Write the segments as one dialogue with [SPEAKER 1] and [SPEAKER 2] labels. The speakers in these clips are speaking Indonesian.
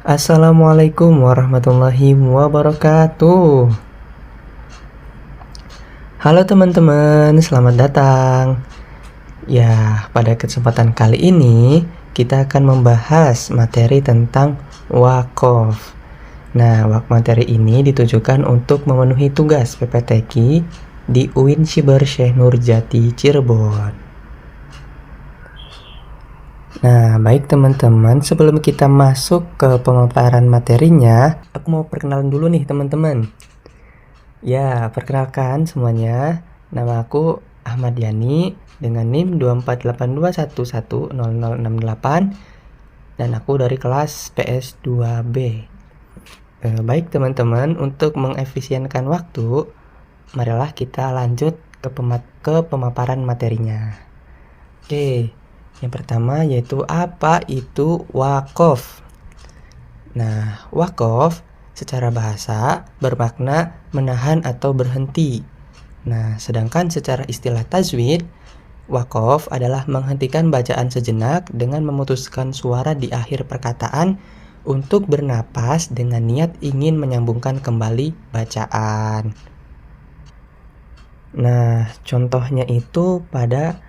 [SPEAKER 1] Assalamualaikum warahmatullahi wabarakatuh. Halo teman-teman, selamat datang. Ya, pada kesempatan kali ini kita akan membahas materi tentang wakaf. Nah, materi ini ditujukan untuk memenuhi tugas PPTQ di UIN Siber Syekh Nurjati Cirebon. Nah, baik teman-teman, sebelum kita masuk ke pemaparan materinya, aku mau perkenalan dulu nih teman-teman. Ya, perkenalkan semuanya, nama aku Ahmad Yani dengan NIM 24821100068 dan aku dari kelas PS2B. Baik teman-teman, untuk mengefisienkan waktu, marilah kita lanjut ke pemaparan materinya. Oke, yang pertama yaitu apa itu wakaf. Nah, wakaf secara bahasa bermakna menahan atau berhenti. Nah, sedangkan secara istilah tajwid, wakaf adalah menghentikan bacaan sejenak dengan memutuskan suara di akhir perkataan untuk bernapas dengan niat ingin menyambungkan kembali bacaan. Nah, contohnya itu pada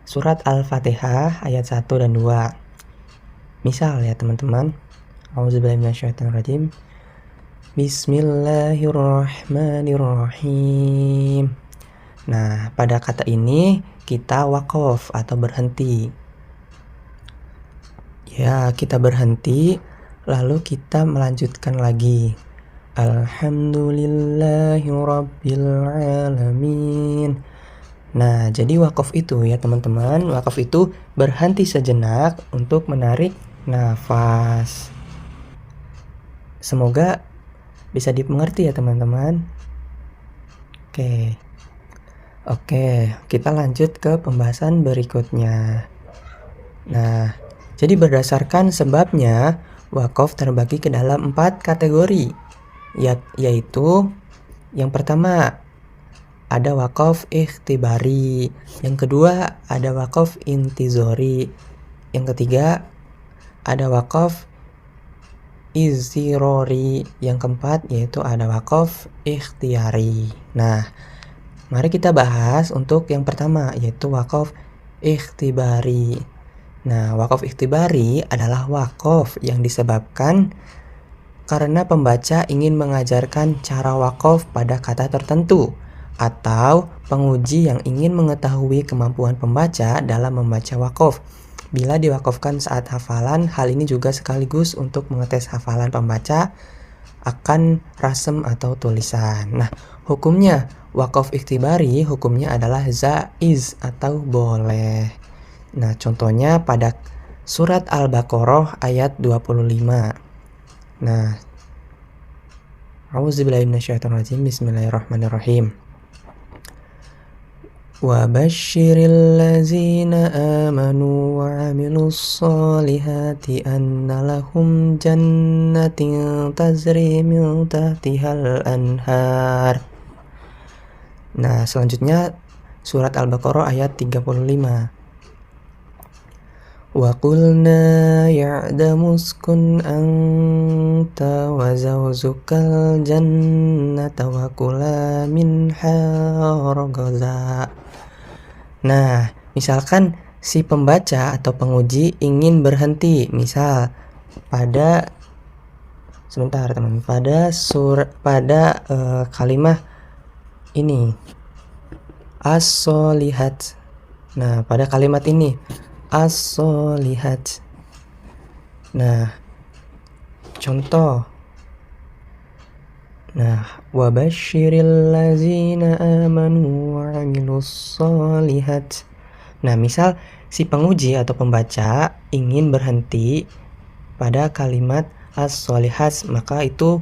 [SPEAKER 1] surat Al-Fatihah ayat 1 dan 2. Misal ya teman-teman, Auzubillahiminasyaitonirrajim. Bismillahirrahmanirrahim. Nah, pada kata ini kita wakaf atau berhenti. Ya, kita berhenti, lalu kita melanjutkan lagi. Alhamdulillahirrabbilalamin. Nah, jadi wakaf itu ya teman-teman, wakaf itu berhenti sejenak untuk menarik nafas. Semoga bisa dimengerti ya teman-teman. Oke, kita lanjut ke pembahasan berikutnya. Nah, jadi berdasarkan sebabnya, wakaf terbagi ke dalam 4 kategori, yaitu yang pertama ada wakaf ikhtibari, yang kedua ada wakaf intizori, yang ketiga ada wakaf izirori, yang keempat yaitu ada wakaf ikhtiyari. Nah, mari kita bahas untuk yang pertama yaitu wakaf ikhtibari. Nah, wakaf ikhtibari adalah wakaf yang disebabkan karena pembaca ingin mengajarkan cara wakaf pada kata tertentu atau penguji yang ingin mengetahui kemampuan pembaca dalam membaca wakaf. Bila diwakafkan saat hafalan, hal ini juga sekaligus untuk mengetes hafalan pembaca akan rasem atau tulisan. Nah, hukumnya wakaf ikhtibari hukumnya adalah jaiz atau boleh. Nah, contohnya pada surat Al-Baqarah ayat 25. Nah, Auzubillahiminasyaitonirrajim. Bismillahirrahmanirrahim. Wa basyiril ladzina amanu wa amilus solihati anna lahum jannatin tajri min tahtihal anhar. Nah, selanjutnya surat Al-Baqarah ayat 35. Wa qulna ya'damu uskun anta wa zawjukal jannata wa kula minha ragaza. Nah, misalkan si pembaca atau penguji ingin berhenti, misal pada kalimat ini as-solihat. Nah, pada kalimat ini as-solihat. Nah, contoh. Nah, wa basyiril ladzina amanu wa amilus solihat. Nah, misal si penguji atau pembaca ingin berhenti pada kalimat as-solihat, maka itu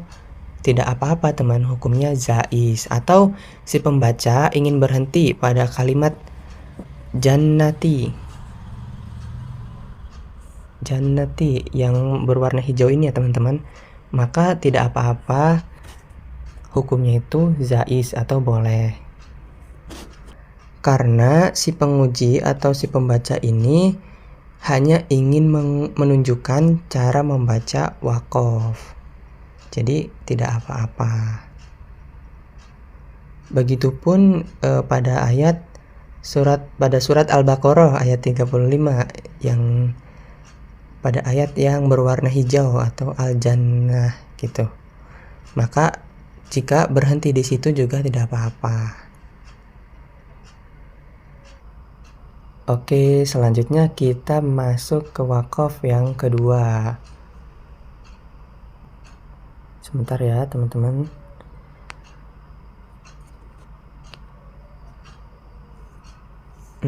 [SPEAKER 1] tidak apa-apa teman, hukumnya jaiz. Atau si pembaca ingin berhenti pada kalimat jannati yang berwarna hijau ini ya teman-teman, maka tidak apa-apa, hukumnya itu jaiz atau boleh. Karena si penguji atau si pembaca ini hanya ingin menunjukkan cara membaca waqaf. Jadi tidak apa-apa. Begitupun pada surat Al-Baqarah ayat 35 yang pada ayat yang berwarna hijau atau al-jannah gitu. Maka jika berhenti di situ juga tidak apa-apa. Oke, selanjutnya kita masuk ke waqaf yang kedua. Sebentar ya, teman-teman.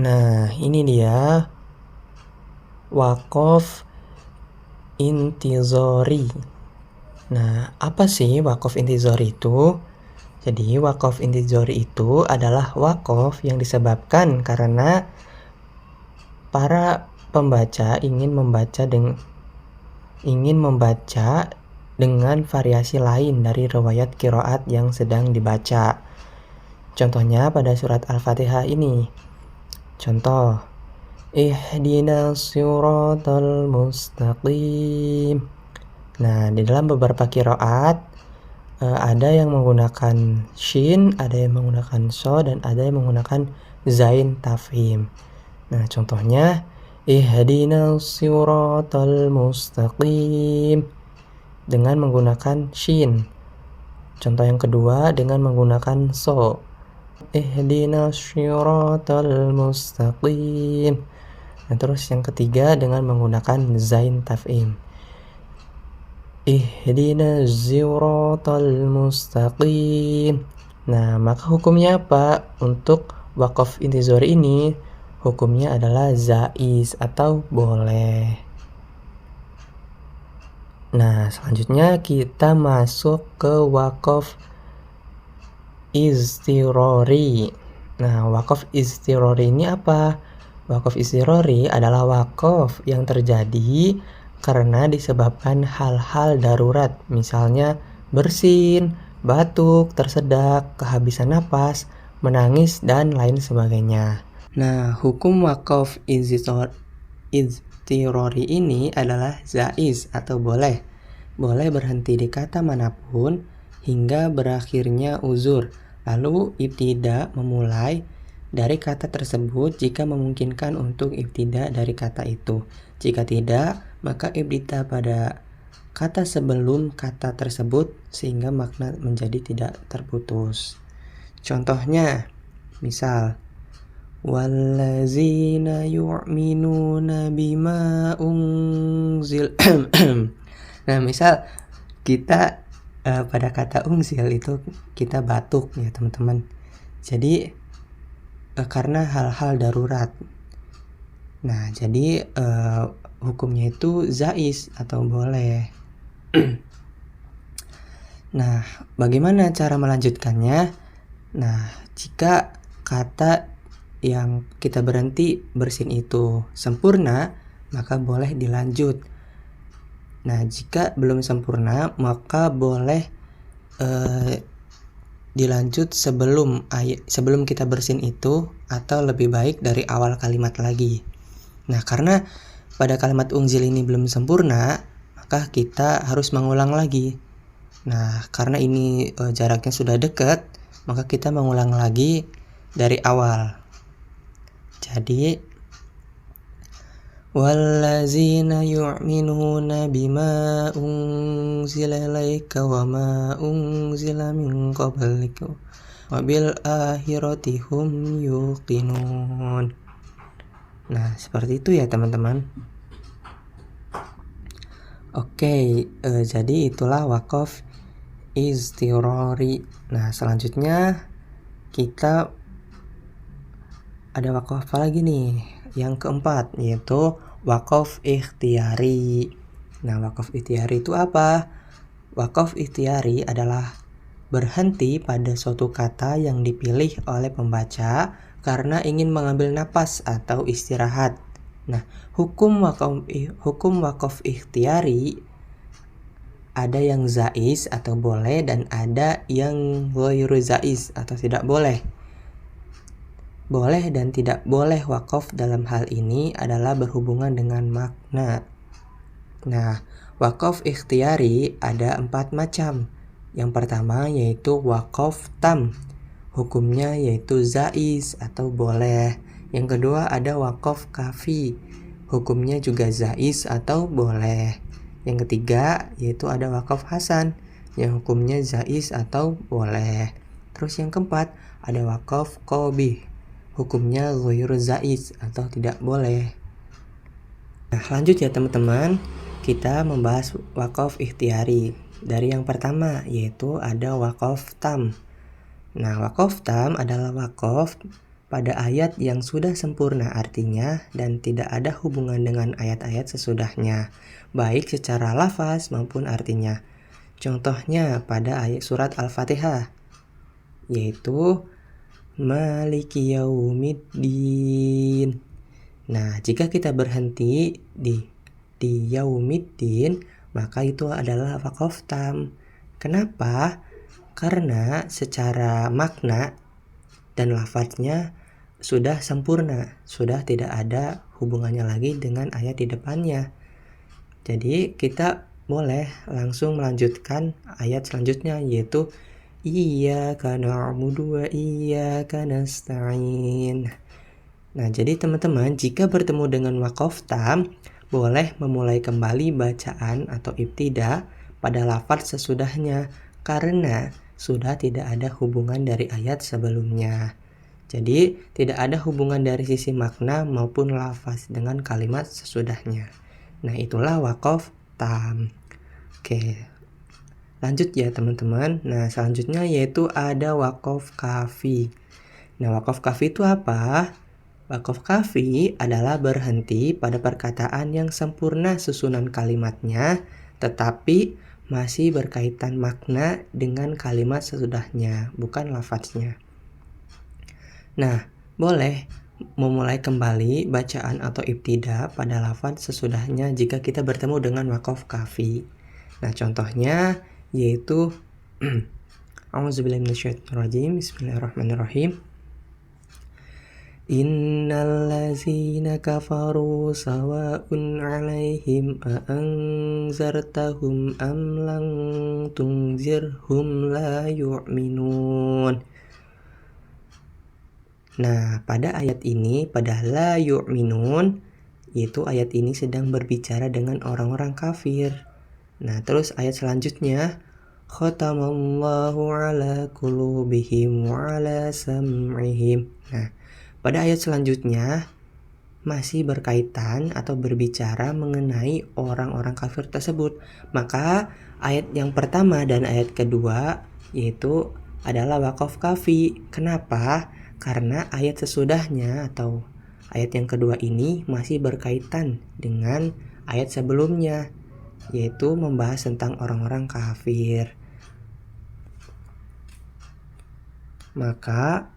[SPEAKER 1] Nah, ini dia waqaf intizori. Nah, apa sih waqaf intizori itu? Jadi, waqaf intizori itu adalah waqaf yang disebabkan karena para pembaca ingin membaca dengan variasi lain dari riwayat qiraat yang sedang dibaca. Contohnya pada surat Al-Fatihah ini. Contoh, ihdinas siratal mustaqim. Nah, di dalam beberapa qiraat ada yang menggunakan shin, ada yang menggunakan so, dan ada yang menggunakan zain tafhim. Nah, contohnya ihdinas siratal mustaqim dengan menggunakan shin. Contoh yang kedua dengan menggunakan so. Ihdinas siratal mustaqim. Nah, terus yang ketiga dengan menggunakan zain tafhim. Ihdinas siratal mustaqim. Nah, maka hukumnya apa? Untuk waqaf intizori ini hukumnya adalah jaiz atau boleh. Nah, selanjutnya kita masuk ke waqaf istirori. Nah, waqaf istirori ini apa? Waqaf istirori adalah waqaf yang terjadi karena disebabkan hal-hal darurat, misalnya bersin, batuk, tersedak, kehabisan napas, menangis, dan lain sebagainya. Nah, hukum waqaf istirori ini adalah jaiz atau boleh. Boleh berhenti di kata manapun hingga berakhirnya uzur. Lalu ibtida memulai dari kata tersebut jika memungkinkan untuk ibtida dari kata itu. Jika tidak, maka ibtida pada kata sebelum kata tersebut sehingga makna menjadi tidak terputus. Contohnya, misal wallazina yu'minuna bima unzil. Nah, misal kita pada kata unzil itu kita batuk ya, teman-teman. Jadi karena hal-hal darurat. Nah, jadi hukumnya itu jaiz atau boleh. Nah, bagaimana cara melanjutkannya? Nah, jika kata yang kita berhenti bersin itu sempurna, maka boleh dilanjut. Nah, jika belum sempurna, maka boleh dilanjut sebelum kita bersin itu, atau lebih baik dari awal kalimat lagi. Nah, karena pada kalimat unzil ini belum sempurna, maka kita harus mengulang lagi. Nah, karena ini jaraknya sudah dekat, maka kita mengulang lagi dari awal. Jadi wallazina yu'minuna bima unzila ilaika wa ma unzila min qablika wa bil akhirati hum yuqinun. Nah, seperti itu ya, teman-teman. Oke, jadi itulah waqaf istirori. Nah, selanjutnya kita ada waqaf apa lagi nih? Yang keempat, yaitu waqaf ikhtiyari. Nah, waqaf ikhtiyari itu apa? Waqaf ikhtiyari adalah berhenti pada suatu kata yang dipilih oleh pembaca karena ingin mengambil napas atau istirahat. Nah, hukum waqaf ikhtiyari ada yang jaiz atau boleh dan ada yang ghairu jaiz atau tidak boleh. boleh dan tidak boleh wakaf dalam hal ini adalah berhubungan dengan makna. Nah, wakaf ikhtiari ada 4 macam. Yang pertama yaitu wakaf tam. Hukumnya yaitu zaiz atau boleh. Yang kedua ada wakaf kafi. Hukumnya juga zaiz atau boleh. Yang ketiga yaitu ada wakaf hasan, yang hukumnya zaiz atau boleh. Terus yang keempat ada wakaf qabih. Hukumnya ghairu zaiz atau tidak boleh. Nah, lanjut ya teman-teman. Kita membahas wakaf ikhtiari. Dari yang pertama yaitu ada wakaf tam. Nah, wakaf tam adalah wakaf pada ayat yang sudah sempurna artinya dan tidak ada hubungan dengan ayat-ayat sesudahnya, baik secara lafaz maupun artinya. Contohnya pada ayat surat Al-Fatihah, yaitu Maliki Yaumiddin. Nah, jika kita berhenti di Yaumiddin, maka itu adalah wakaf tam. Kenapa? Karena secara makna dan lafadznya sudah sempurna, sudah tidak ada hubungannya lagi dengan ayat di depannya. Jadi kita boleh langsung melanjutkan ayat selanjutnya, yaitu Iyyaka na'budu wa iyyaka nasta'in. Nah, jadi teman-teman, jika bertemu dengan wakaf tam, boleh memulai kembali bacaan atau ibtida pada lafaz sesudahnya karena sudah tidak ada hubungan dari ayat sebelumnya. Jadi, tidak ada hubungan dari sisi makna maupun lafaz dengan kalimat sesudahnya. Nah, itulah wakaf tam. Oke, lanjut ya teman-teman. Nah, selanjutnya yaitu ada wakaf kafi. Nah, wakaf kafi itu apa? Wakaf kafi adalah berhenti pada perkataan yang sempurna susunan kalimatnya, tetapi masih berkaitan makna dengan kalimat sesudahnya, bukan lafadznya. Nah, boleh memulai kembali bacaan atau ibtida pada lafaz sesudahnya jika kita bertemu dengan wakaf kafi. Nah, contohnya yaitu A'udzubillahi minasyaitonirrajim. Bismillahirrahmanirrahim. Innallazina kafaru sawa'un 'alaihim a'anzartahum am lam tunzirhum la yu'minun. Nah, pada ayat ini, pada la yu'minun, yaitu ayat ini sedang berbicara dengan orang-orang kafir. Nah, terus ayat selanjutnya, khatamallahu ala qulubihim wa ala sam'ihim. Nah, pada ayat selanjutnya masih berkaitan atau berbicara mengenai orang-orang kafir tersebut. Maka ayat yang pertama dan ayat kedua yaitu adalah wakaf kafi. Kenapa? Karena ayat sesudahnya atau ayat yang kedua ini masih berkaitan dengan ayat sebelumnya, yaitu membahas tentang orang-orang kafir. Maka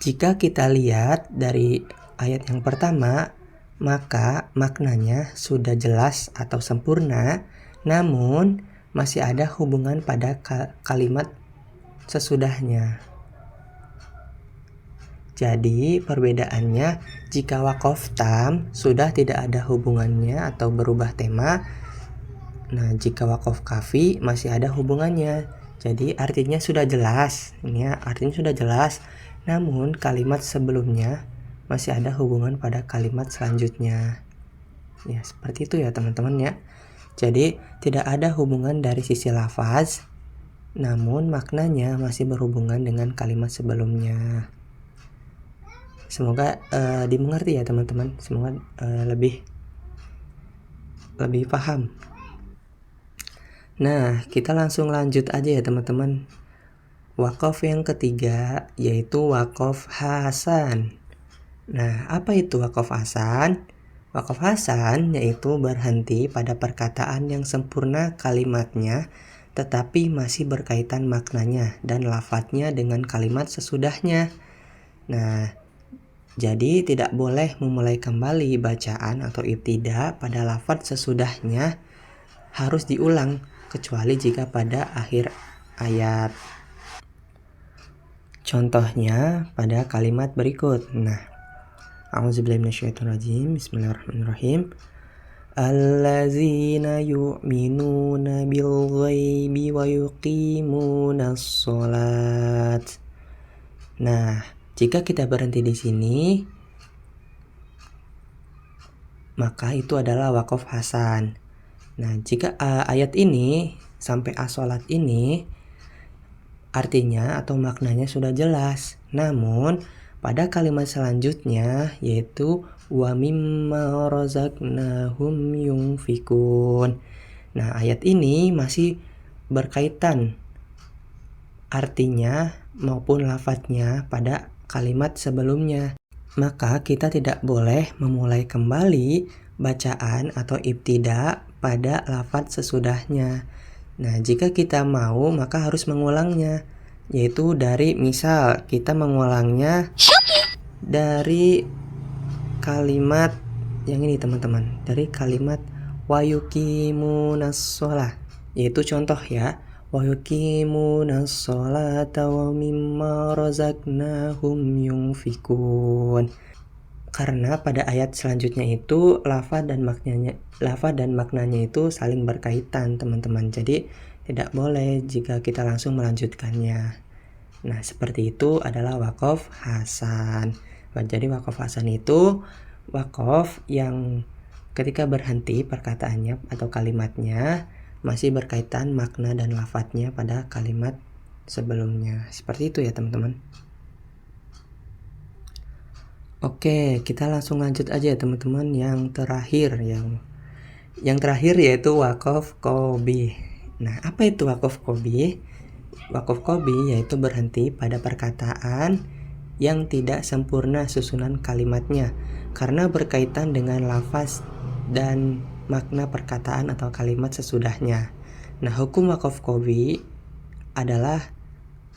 [SPEAKER 1] jika kita lihat dari ayat yang pertama, maka maknanya sudah jelas atau sempurna, namun masih ada hubungan pada kalimat sesudahnya. Jadi perbedaannya, jika wakaf tam sudah tidak ada hubungannya atau berubah tema. Nah, jika wakaf kafi masih ada hubungannya. Jadi artinya sudah jelas. Ini artinya sudah jelas. Namun kalimat sebelumnya masih ada hubungan pada kalimat selanjutnya. Ya, seperti itu ya teman-teman ya. Jadi tidak ada hubungan dari sisi lafaz, namun maknanya masih berhubungan dengan kalimat sebelumnya. Semoga dimengerti ya teman-teman. Semoga lebih paham. Nah, kita langsung lanjut aja ya teman-teman. Wakaf yang ketiga yaitu wakaf hasan. Nah, apa itu wakaf hasan? Wakaf hasan yaitu berhenti pada perkataan yang sempurna kalimatnya tetapi masih berkaitan maknanya dan lafadznya dengan kalimat sesudahnya. Nah, jadi tidak boleh memulai kembali bacaan atau ibtida pada lafadz sesudahnya, harus diulang kecuali jika pada akhir ayat. Contohnya pada kalimat berikut. Nah, a'udzubillahi minasyaitonirrajim. Bismillahirrahmanirrahim. Allazina yu'minuna bil ghaibi wa yuqimunas sholat. Nah, jika kita berhenti di sini, maka itu adalah waqaf hasan. Nah, jika ayat ini sampai as-sholat ini artinya atau maknanya sudah jelas. Namun pada kalimat selanjutnya yaitu wa mimma razaqnahum yunfikun. Nah, ayat ini masih berkaitan artinya maupun lafadznya pada kalimat sebelumnya. Maka kita tidak boleh memulai kembali bacaan atau ibtida pada lafadz sesudahnya. Nah, jika kita mau maka harus mengulangnya, yaitu dari misal kita mengulangnya dari kalimat yang ini teman-teman, dari kalimat wa yuqimunas sholah, yaitu contoh ya, wa yuqimunas sholata wa mimma razaqnahum yunfikun. Karena pada ayat selanjutnya itu lafaz dan maknanya itu saling berkaitan teman-teman. Jadi tidak boleh jika kita langsung melanjutkannya. Nah, seperti itu adalah waqaf hasan. Jadi waqaf hasan itu waqaf yang ketika berhenti perkataannya atau kalimatnya masih berkaitan makna dan lafadznya pada kalimat sebelumnya. Seperti itu ya teman-teman. Oke, kita langsung lanjut aja ya teman-teman. Yang terakhir yaitu waqaf qobi. Nah, apa itu waqaf qobi? Waqaf qobi yaitu berhenti pada perkataan yang tidak sempurna susunan kalimatnya karena berkaitan dengan lafaz dan makna perkataan atau kalimat sesudahnya. Nah, hukum waqaf qobi adalah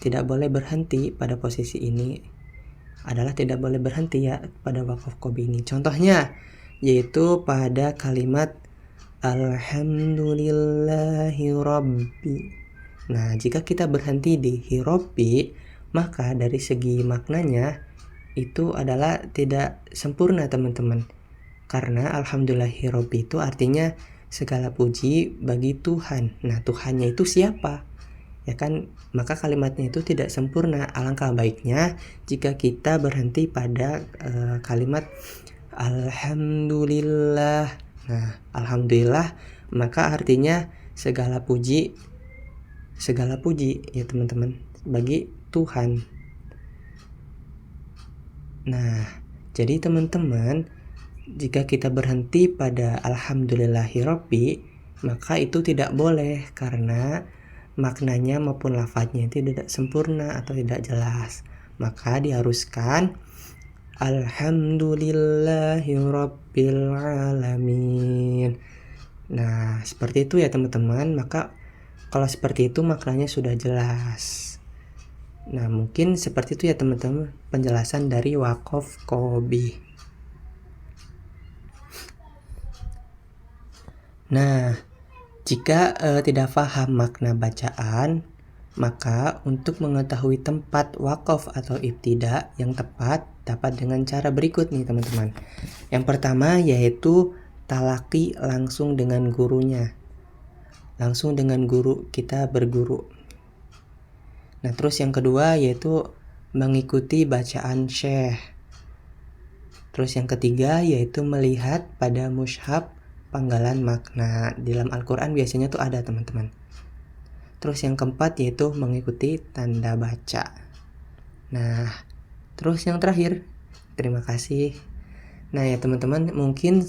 [SPEAKER 1] tidak boleh berhenti pada posisi ini. Tidak boleh berhenti ya pada waqaf qobi ini. Contohnya yaitu pada kalimat alhamdulillahi rabbi. Nah, jika kita berhenti di hirabbi, maka dari segi maknanya itu adalah tidak sempurna teman-teman. Karena alhamdulillahi rabbi itu artinya segala puji bagi Tuhan. Nah, Tuhannya itu siapa? Ya kan, maka kalimatnya itu tidak sempurna. Alangkah baiknya jika kita berhenti pada kalimat alhamdulillah. Nah, alhamdulillah maka artinya segala puji ya teman-teman bagi Tuhan. Nah, jadi teman-teman, jika kita berhenti pada alhamdulillahirabbi, maka itu tidak boleh karena maknanya maupun lafadznya itu tidak sempurna atau tidak jelas. Maka diharuskan alhamdulillahirabbil alamin. Nah, seperti itu ya teman-teman. Maka kalau seperti itu maknanya sudah jelas. Nah, mungkin seperti itu ya teman-teman penjelasan dari waqaf qobi. Nah, jika tidak paham makna bacaan, maka untuk mengetahui tempat waqaf atau ibtida yang tepat dapat dengan cara berikut nih teman-teman. Yang pertama yaitu talaqi langsung dengan gurunya. Langsung dengan guru kita berguru. Nah, terus yang kedua yaitu mengikuti bacaan syekh. Terus yang ketiga yaitu melihat pada mushaf panggalan makna. Di dalam Al-Quran biasanya tuh ada teman-teman. Terus yang keempat yaitu mengikuti tanda baca. Nah, terus yang terakhir, terima kasih. Nah ya teman-teman, mungkin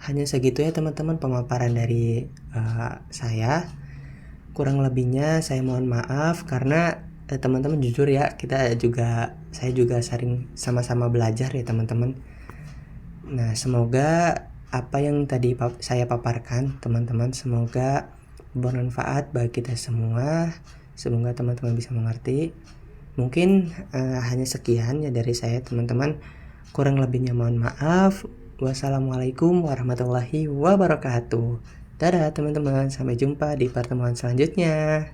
[SPEAKER 1] hanya segitu ya teman-teman pemaparan dari saya. Kurang lebihnya saya mohon maaf karena teman-teman jujur ya, saya juga sering sama-sama belajar ya teman-teman. Nah, semoga apa yang tadi saya paparkan teman-teman semoga bermanfaat bagi kita semua. Semoga teman-teman bisa mengerti. Mungkin hanya sekian ya dari saya teman-teman. Kurang lebihnya mohon maaf. Wassalamualaikum warahmatullahi wabarakatuh. Dadah teman-teman, sampai jumpa di pertemuan selanjutnya.